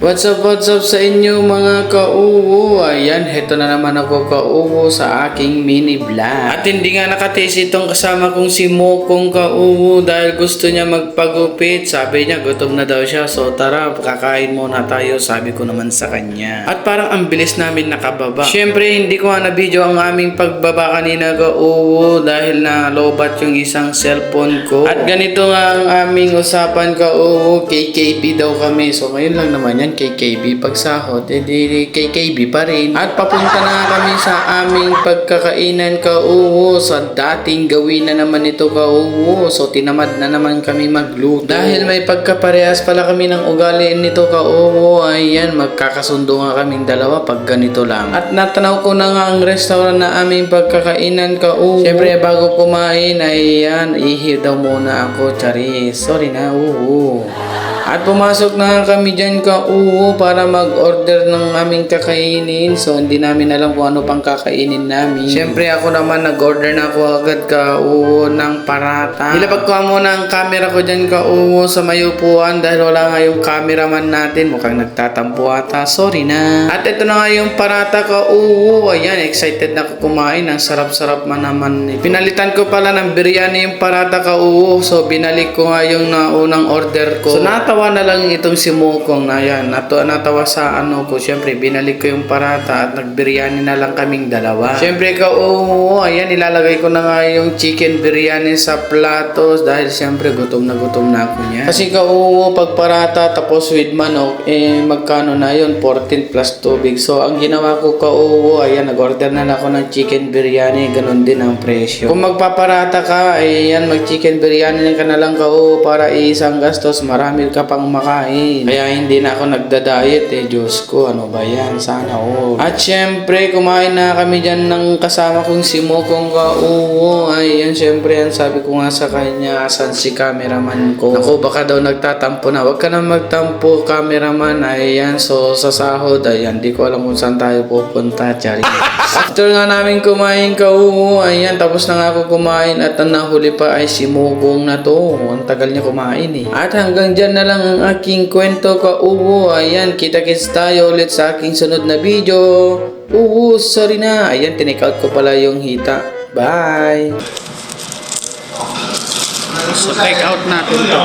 What's up sa inyo mga ka-uwo? Ayan, heto na naman ako ka-uwo sa aking mini vlog. At hindi nga nakatis itong kasama kong si Mokong ka-uwo dahil gusto niya magpagupit. Sabi niya gutom na daw siya, so tara kakain muna tayo, sabi ko naman sa kanya. At parang ang bilis namin nakababa. Syempre hindi ko na video ang aming pagbaba kanina ka-uwo dahil na lobat yung isang cellphone ko. At ganito nga ang aming usapan ka-uwo, KKB daw kami. So ngayon lang naman yan KKB pagsahod, edi KKB pa rin. At papunta na kami sa aming pagkakainan ka-uwo. Sa dating gawin na naman ito ka-uwo. So tinamad na naman kami magluto. Dahil may pagkaparehas pala kami ng ugaliin nito ka-uwo. Ayan, magkakasundo nga kaming dalawa pag ganito lang. At natanaw ko na nga ang restaurant na aming pagkakainan ka-uwo. Siyempre bago kumain, ayan, ihi daw muna ako, charis. Sorry na, uwo. At pumasok na kami dyan ka-uwo para mag-order ng aming kakainin. So hindi namin alam kung ano pang kakainin namin. Siyempre ako naman nag-order na ako agad ka-uwo ng parata. Nilapag ko muna ang camera ko dyan ka-uwo sa may upuan dahil wala nga yung cameraman natin. Mukhang nagtatampo ata. Sorry na. At ito na nga yung parata ka-uwo. Ayan, excited na ako kumain. Ang sarap-sarap man naman. Pinalitan ko pala ng biryani yung parata ka-uwo. So binalik ko nga yung naunang order ko. So natawa na lang itong si Mokong na yan. Natawa sa ano ko. Siyempre, binalik ko yung parata at nagbiryani na lang kaming dalawa. Siyempre, ayan, ilalagay ko na nga yung chicken biryani sa platos dahil siyempre, gutom na ako niya. Kasi pag parata tapos with manok, magkano na yun? 14 plus tubig. So, ang ginawa ko ayan, nag-order na ako ng chicken biryani. Ganon din ang presyo. Kung magpaparata ka, ayan, mag-chicken biryani ka na lang para isang gastos. Marami ka pang makain. Kaya hindi na ako nagda-diet Diyos ko, ano ba yan? Sana all. At syempre, kumain na kami dyan ng kasama kong si Mokong ka-uwo. Ayan, syempre, yan sabi ko nga sa kanya, asan si cameraman ko? Ako, baka daw nagtatampo na. Huwag ka na magtampo, cameraman. Ayan, so sa sahod, ayan, di ko alam kung saan tayo pupunta, Chari. After nga namin kumain ka-uwo, ayan, tapos na nga ako kumain at ang nahuli pa ay si Mokong na to. Ang tagal niya kumain At hanggang dyan na lang ang aking kwento ka-uwo. Ayan, kita-kits tayo ulit sa aking sunod na video. Sorry na. Ayan, tinake out ko pala yung hita. Bye! So, take out natin to.